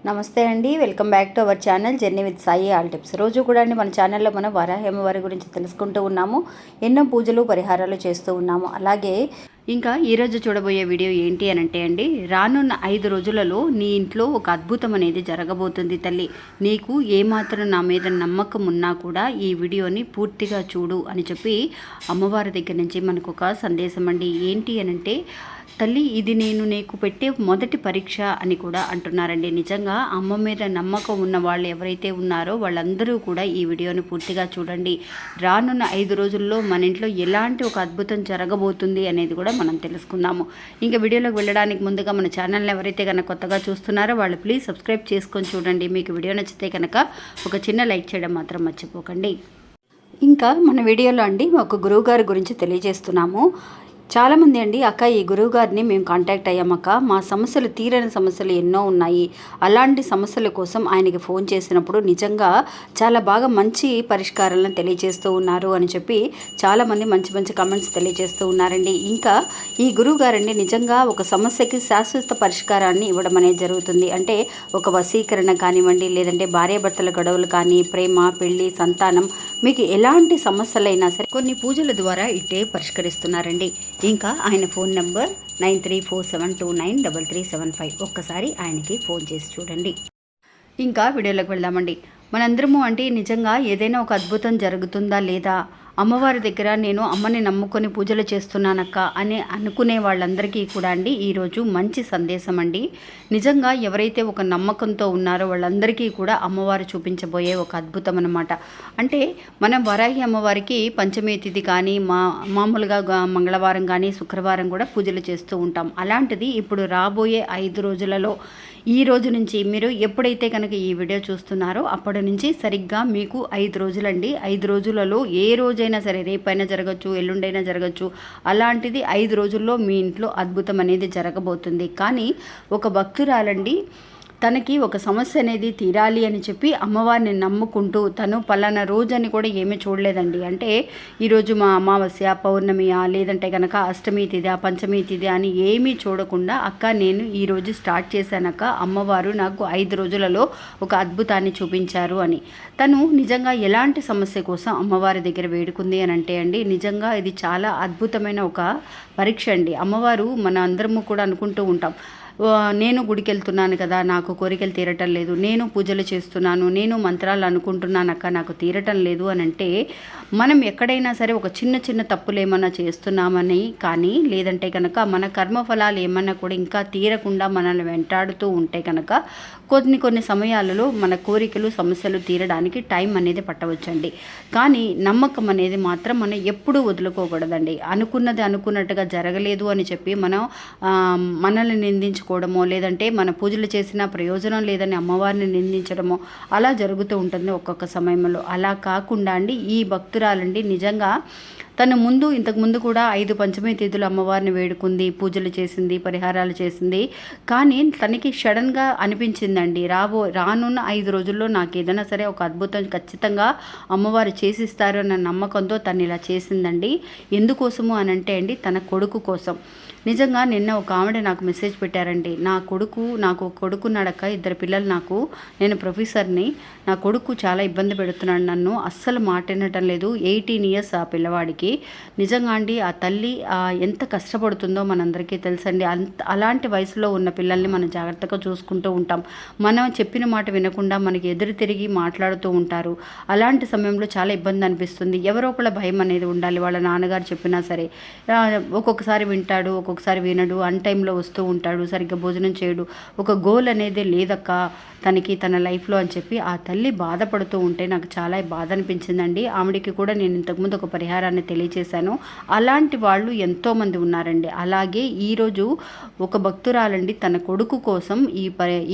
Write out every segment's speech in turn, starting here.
నమస్తే అండి, welcome back to our channel journey with Sai all tips. రోజు కూడా అండి మన ఛానల్లో మనం వరాహి అమ్మవారి గురించి తెలుసుకుంటూ ఉన్నాము. ఎన్నో పూజలు పరిహారాలు చేస్తూ ఉన్నాము. అలాగే ఇంకా ఈరోజు చూడబోయే వీడియో ఏంటి అని అంటే అండి, రానున్న 5 రోజులలో నీ ఇంట్లో ఒక అద్భుతం అనేది జరగబోతుంది తల్లి. నీకు ఏమాత్రం నా మీద నమ్మకం ఉన్నా కూడా ఈ వీడియోని పూర్తిగా చూడు అని చెప్పి అమ్మవారి దగ్గర నుంచి మనకు ఒక సందేశం అండి. ఏంటి అని అంటే, తల్లి ఇది నేను నీకు పెట్టే మొదటి పరీక్ష అని కూడా అంటున్నారండి. నిజంగా అమ్మ మీద నమ్మకం ఉన్న వాళ్ళు ఎవరైతే ఉన్నారో వాళ్ళందరూ కూడా ఈ వీడియోని పూర్తిగా చూడండి. రానున్న 5 రోజుల్లో మన ఇంట్లో ఎలాంటి ఒక అద్భుతం జరగబోతుంది అనేది కూడా మనం తెలుసుకుందాము. ఇంకా వీడియోలోకి వెళ్ళడానికి ముందుగా మన ఛానల్ని ఎవరైతే కనుక కొత్తగా చూస్తున్నారో వాళ్ళు ప్లీజ్ సబ్స్క్రైబ్ చేసుకొని చూడండి. మీకు వీడియో నచ్చితే కనుక ఒక చిన్న లైక్ చేయడం మాత్రం మర్చిపోకండి. ఇంకా మన వీడియోలో అండి ఒక గురువు గారి గురించి తెలియజేస్తున్నాము. చాలామంది అండి, అక్క ఈ గురువుగారిని మేము కాంటాక్ట్ అయ్యామక్క, మా సమస్యలు తీరని సమస్యలు ఎన్నో ఉన్నాయి, అలాంటి సమస్యల కోసం ఆయనకి ఫోన్ చేసినప్పుడు నిజంగా చాలా బాగా మంచి పరిష్కారాలను తెలియజేస్తూ ఉన్నారు అని చెప్పి చాలామంది మంచి మంచి కమెంట్స్ తెలియజేస్తూ ఉన్నారండి. ఇంకా ఈ గురువుగారండి నిజంగా ఒక సమస్యకి శాశ్వత పరిష్కారాన్ని ఇవ్వడం అనేది జరుగుతుంది. అంటే ఒక వశీకరణ కానివ్వండి, లేదంటే భార్యాభర్తల గొడవలు కానీ, ప్రేమ, పెళ్లి, సంతానం, మీకు ఎలాంటి సమస్యలైనా సరే కొన్ని పూజల ద్వారా ఇట్టే పరిష్కరిస్తున్నారండి. ఇంకా ఆయన ఫోన్ నెంబర్ 9347293375. ఒక్కసారి ఆయనకి ఫోన్ చేసి చూడండి. ఇంకా వీడియోలోకి వెళ్దామండి. మనందరము అంటే నిజంగా ఏదైనా ఒక అద్భుతం జరుగుతుందా లేదా, అమ్మవారి దగ్గర నేను అమ్మని నమ్ముకొని పూజలు చేస్తున్నానక్క అని అనుకునే వాళ్ళందరికీ కూడా అండి ఈరోజు మంచి సందేశం అండి. నిజంగా ఎవరైతే ఒక నమ్మకంతో ఉన్నారో వాళ్ళందరికీ కూడా అమ్మవారు చూపించబోయే ఒక అద్భుతం అన్నమాట. అంటే మనం వరాహి అమ్మవారికి పంచమి తిథి కానీ, మామూలుగా మంగళవారం కానీ, శుక్రవారం కూడా పూజలు చేస్తూ ఉంటాం. అలాంటిది ఇప్పుడు రాబోయే 5 రోజులలో ఈ రోజు నుంచి మీరు ఎప్పుడైతే కనుక ఈ వీడియో చూస్తున్నారో అప్పటి నుంచి సరిగ్గా మీకు 5 రోజులండి. 5 రోజులలో ఏ రోజైనా సరే, రేపైనా జరగచ్చు, ఎల్లుండైనా జరగచ్చు, అలాంటిది 5 రోజుల్లో మీ ఇంట్లో అద్భుతం అనేది జరగబోతుంది. కానీ ఒక భక్తురాలండి తనకి ఒక సమస్య అనేది తీరాలి అని చెప్పి అమ్మవారిని నమ్ముకుంటూ తను పలానా రోజని కూడా ఏమీ చూడలేదండి. అంటే ఈరోజు మా అమావాస్య, పౌర్ణమియా, లేదంటే కనుక అష్టమి తిథి, పంచమి తిథి అని ఏమీ చూడకుండా అక్క నేను ఈరోజు స్టార్ట్ చేశానక్క, అమ్మవారు నాకు 5 రోజులలో ఒక అద్భుతాన్ని చూపించారు అని. తను నిజంగా ఎలాంటి సమస్య కోసం అమ్మవారి దగ్గర వేడుకుంది అని అంటే అండి, నిజంగా ఇది చాలా అద్భుతమైన ఒక పరీక్ష అండి. అమ్మవారు మన అందరము కూడా అనుకుంటూ ఉంటాం, నేను గుడికి వెళ్తున్నాను కదా, నాకు కోరికలు తీరటం లేదు, నేను పూజలు చేస్తున్నాను, నేను మంత్రాలు అనుకుంటున్నానక్క, నాకు తీరటం లేదు అని అంటే, మనం ఎక్కడైనా సరే ఒక చిన్న చిన్న తప్పులు ఏమన్నా చేస్తున్నామని కానీ, లేదంటే కనుక మన కర్మఫలాలు ఏమన్నా కూడా ఇంకా తీరకుండా మనల్ని వెంటాడుతూ ఉంటే కనుక కొన్ని సమయాలలో మన కోరికలు, సమస్యలు తీరడానికి టైం అనేది పట్టవచ్చండి. కానీ నమ్మకం అనేది మాత్రం మనం ఎప్పుడూ వదులుకోకూడదండి. అనుకున్నది అనుకున్నట్టుగా జరగలేదు అని చెప్పి మనం మనల్ని నిందించుకోవడమో, లేదంటే మన పూజలు చేసిన ప్రయోజనం లేదని అమ్మవారిని నిందించడమో అలా జరుగుతూ ఉంటుంది ఒక్కొక్క సమయంలో. అలా కాకుండా అండి ఈ భక్తురాలండి నిజంగా తను ఇంతకుముందు కూడా 5 పంచమి తిథులు అమ్మవారిని వేడుకుంది, పూజలు చేసింది, పరిహారాలు చేసింది. కానీ తనకి సడన్గా అనిపించిందండి, రానున్న 5 రోజుల్లో నాకు ఏదైనా సరే ఒక అద్భుతం ఖచ్చితంగా అమ్మవారు చేసిస్తారు అన్న నమ్మకంతో తను ఇలా చేసిందండి. ఎందుకోసము అని అంటే అండి, తన కొడుకు కోసం. నిజంగా నిన్న ఒక ఆవిడ నాకు మెసేజ్ పెట్టారండి, నాకు కొడుకున్నాడక్క, 2 పిల్లలు నాకు, నేను ప్రొఫెసర్ని, నా కొడుకు చాలా ఇబ్బంది పెడుతున్నాడు, నన్ను అస్సలు మాట వినటం లేదు, 18 ఇయర్స్ ఆ పిల్లవాడికి. నిజంగా అండి ఆ తల్లి ఎంత కష్టపడుతుందో మనందరికీ తెలుసండి. అలాంటి వయసులో ఉన్న పిల్లల్ని మనం జాగ్రత్తగా చూసుకుంటూ ఉంటాం. మనం చెప్పిన మాట వినకుండా మనకి ఎదురు తిరిగి మాట్లాడుతూ ఉంటారు. అలాంటి సమయంలో చాలా ఇబ్బంది అనిపిస్తుంది. ఎవరో ఒకళ్ళ భయం అనేది ఉండాలి. వాళ్ళ నాన్నగారు చెప్పినా సరే ఒక్కొక్కసారి వింటాడు, ఒక్కొక్కసారి వినడు, అన్ టైంలో వస్తూ ఉంటాడు, సరిగ్గా భోజనం చేయడు, ఒక గోల్ అనేది లేదక్క తనకి తన లైఫ్లో అని చెప్పి ఆ తల్లి బాధపడుతూ ఉంటే నాకు చాలా బాధ అనిపించిందండి. ఆవిడికి కూడా నేను ఇంతకుముందు ఒక పరిహారాన్ని తెలియచేశాను. అలాంటి వాళ్ళు ఎంతోమంది ఉన్నారండి. అలాగే ఈరోజు ఒక భక్తురాలండి తన కొడుకు కోసం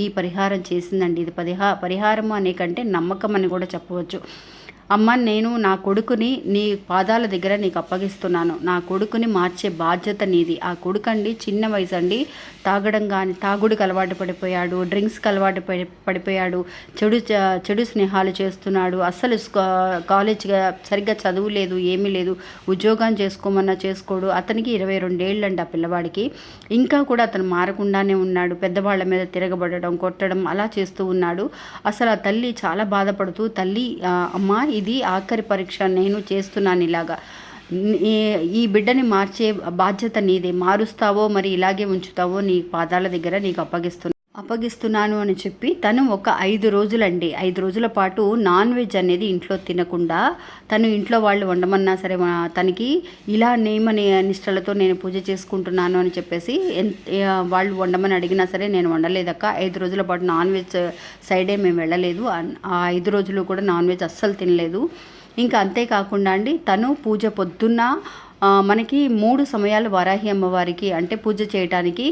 ఈ పరిహారం చేసిందండి. ఇది పరిహారం అనే కంటే నమ్మకం అని కూడా చెప్పవచ్చు. అమ్మ నేను నా కొడుకుని నీ పాదాల దగ్గర నీకు అప్పగిస్తున్నాను, నా కొడుకుని మార్చే బాధ్యత నీది. ఆ కొడుకండి చిన్న వయసు అండి, తాగడం కానీ తాగుడికి అలవాటు పడిపోయాడు, డ్రింక్స్కి అలవాటు పడిపోయాడు, చెడు స్నేహాలు చేస్తున్నాడు, అస్సలు కాలేజ్గా సరిగ్గా చదువు లేదు, ఏమీ లేదు, ఉద్యోగం చేసుకోమన్నా చేసుకోడు. అతనికి 22 ఏళ్ళండి ఆ పిల్లవాడికి. ఇంకా కూడా అతను మారకుండానే ఉన్నాడు, పెద్దవాళ్ళ మీద తిరగబడడం, కొట్టడం అలా చేస్తూ ఉన్నాడు. అసలు ఆ తల్లి చాలా బాధపడుతూ, తల్లి అమ్మ ఇది ఆఖరి పరీక్ష, నేను చేస్తున్నాను ఇలాగా, ఈ బిడ్డని మార్చే బాధ్యత నీదే, మారుస్తావో మరి ఇలాగే ఉంచుతావో నీ పాదాల దగ్గర నీకు అప్పగిస్తున్నాను అని చెప్పి తను ఒక 5 రోజులండి, 5 రోజుల పాటు నాన్ వెజ్ అనేది ఇంట్లో తినకుండా, తను ఇంట్లో వాళ్ళు వండమన్నా సరే తనకి ఇలా నియమ నిష్టలతో నేను పూజ చేసుకుంటున్నాను అని చెప్పేసి వాళ్ళు వండమని అడిగినా సరే నేను వండలేదక్క, 5 రోజుల పాటు నాన్ వెజ్ సైడే మేము వెళ్ళలేదు, ఆ 5 రోజులు కూడా నాన్ వెజ్ అస్సలు తినలేదు. ఇంకా అంతేకాకుండా అండి తను పూజ పొద్దున్న మనకి 3 సమయాలు వారాహి అమ్మవారికి అంటే పూజ చేయడానికి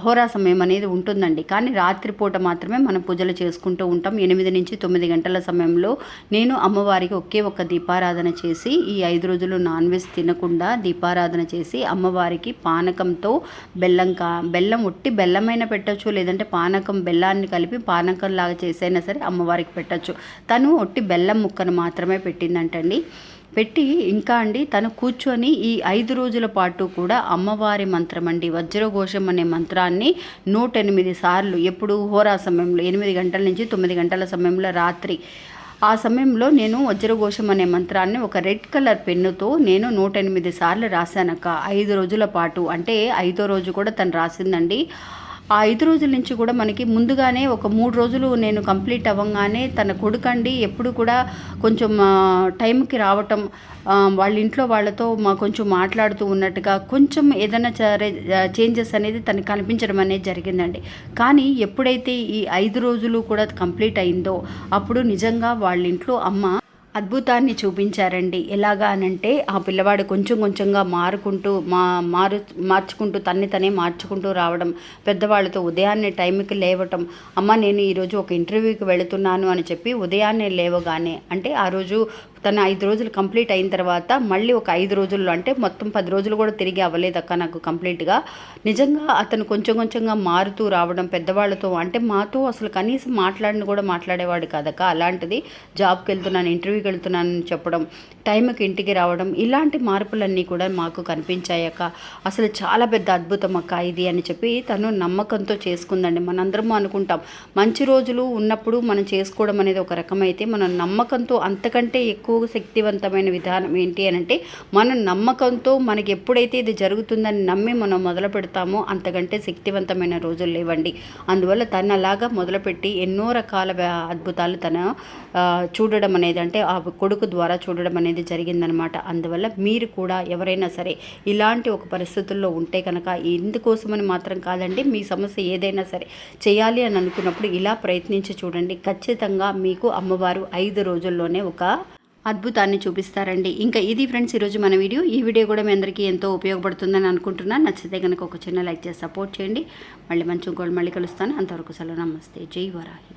హోరా సమయం అనేది ఉంటుందండి. కానీ రాత్రిపూట మాత్రమే మనం పూజలు చేసుకుంటూ ఉంటాం. 8 నుంచి 9 గంటల సమయంలో నేను అమ్మవారికి ఒకే ఒక దీపారాధన చేసి, ఈ 5 రోజులు నాన్ వెజ్ తినకుండా దీపారాధన చేసి అమ్మవారికి పానకంతో బెల్లం ఒట్టి బెల్లమైనా పెట్టచ్చు, లేదంటే పానకం బెల్లాన్ని కలిపి పానకం లాగా చేసైనా సరే అమ్మవారికి పెట్టచ్చు. తను ఒట్టి బెల్లం ముక్కను మాత్రమే పెట్టిందంటండి. పెట్టి ఇంకా అండి తను కూర్చొని ఈ 5 రోజుల పాటు కూడా అమ్మవారి మంత్రం అండి, వజ్రఘోషం అనే మంత్రాన్ని 108 సార్లు, ఎప్పుడు హోరా సమయంలో 8 గంటల నుంచి 9 గంటల సమయంలో రాత్రి, ఆ సమయంలో నేను వజ్రఘోషం అనే మంత్రాన్ని ఒక రెడ్ కలర్ పెన్నుతో నేను 108 సార్లు రాశానక్క 5 రోజుల పాటు. అంటే 5వ రోజు కూడా తను రాసిందండి. ఆ 5 రోజుల నుంచి కూడా మనకి ముందుగానే ఒక 3 రోజులు నేను కంప్లీట్ అవ్వగానే తన కొడుకండి ఎప్పుడు కూడా కొంచెం టైంకి రావటం, వాళ్ళ ఇంట్లో వాళ్ళతో కొంచెం మాట్లాడుతూ ఉన్నట్టుగా కొంచెం ఏదైనా చేంజెస్ అనేది తనకు కనిపించడం అనేది జరిగిందండి. కానీ ఎప్పుడైతే ఈ 5 రోజులు కూడా కంప్లీట్ అయిందో అప్పుడు నిజంగా వాళ్ళ ఇంట్లో అమ్మ అద్భుతాన్ని చూపించారండి. ఎలాగా అనంటే ఆ పిల్లవాడు కొంచెం కొంచెంగా మార్చుకుంటూ తనే మార్చుకుంటూ రావడం, పెద్దవాళ్ళతో ఉదయాన్నే టైంకి లేవటం, అమ్మ నేను ఈరోజు ఒక ఇంటర్వ్యూకి వెళుతున్నాను అని చెప్పి ఉదయాన్నే లేవగానే, అంటే ఆ రోజు తను 5 రోజులు కంప్లీట్ అయిన తర్వాత మళ్ళీ ఒక 5 రోజుల్లో, అంటే మొత్తం 10 రోజులు కూడా తిరిగి అవ్వలేదక్క నాకు కంప్లీట్గా. నిజంగా అతను కొంచెం కొంచెంగా మారుతూ రావడం, పెద్దవాళ్ళతో అంటే మాతో అసలు కనీసం మాట్లాడేవాడు కాదక్క. అలాంటిది జాబ్కి వెళ్తున్నాను, ఇంటర్వ్యూకి వెళ్తున్నాను అని చెప్పడం, టైంకి ఇంటికి రావడం, ఇలాంటి మార్పులన్నీ కూడా మాకు కనిపించాయక్క. అసలు చాలా పెద్ద అద్భుతం అక్క ఇది అని చెప్పి తను నమ్మకంతో చేసుకుందండి. మనందరం అనుకుంటాం మంచి రోజులు ఉన్నప్పుడు మనం చేసుకోవడం అనేది ఒక రకమైతే, మనం నమ్మకంతో అంతకంటే ఎక్కువ శక్తివంతమైన విధానం ఏంటి అని అంటే, మన నమ్మకంతో మనకి ఎప్పుడైతే ఇది జరుగుతుందని నమ్మి మనం మొదలు పెడతామో అంతకంటే శక్తివంతమైన రోజులు లేవండి. అందువల్ల తను అలాగా మొదలుపెట్టి ఎన్నో రకాల అద్భుతాలు తను చూడడం అనేది, అంటే ఆ కొడుకు ద్వారా చూడడం అనేది జరిగిందనమాట. అందువల్ల మీరు కూడా ఎవరైనా సరే ఇలాంటి ఒక పరిస్థితుల్లో ఉంటే కనుక, ఇందుకోసమని మాత్రం కాదండి, మీ సమస్య ఏదైనా సరే చేయాలి అని అనుకున్నప్పుడు ఇలా ప్రయత్నించి చూడండి. ఖచ్చితంగా మీకు అమ్మవారు 5 రోజుల్లోనే ఒక అద్భుతాన్ని చూపిస్తారండి. ఇంకా ఇది ఫ్రెండ్స్ ఈరోజు మన వీడియో. ఈ వీడియో కూడా మీ అందరికీ ఎంతో ఉపయోగపడుతుందని అనుకుంటున్నాను. నచ్చితే కనుక ఒక చిన్న లైక్ చేసి సపోర్ట్ చేయండి. మళ్ళీ మంచి ఇంకోళ్ళు మళ్ళీ కలుస్తాను. అంతవరకు సెలవు, నమస్తే, జై వరాహి.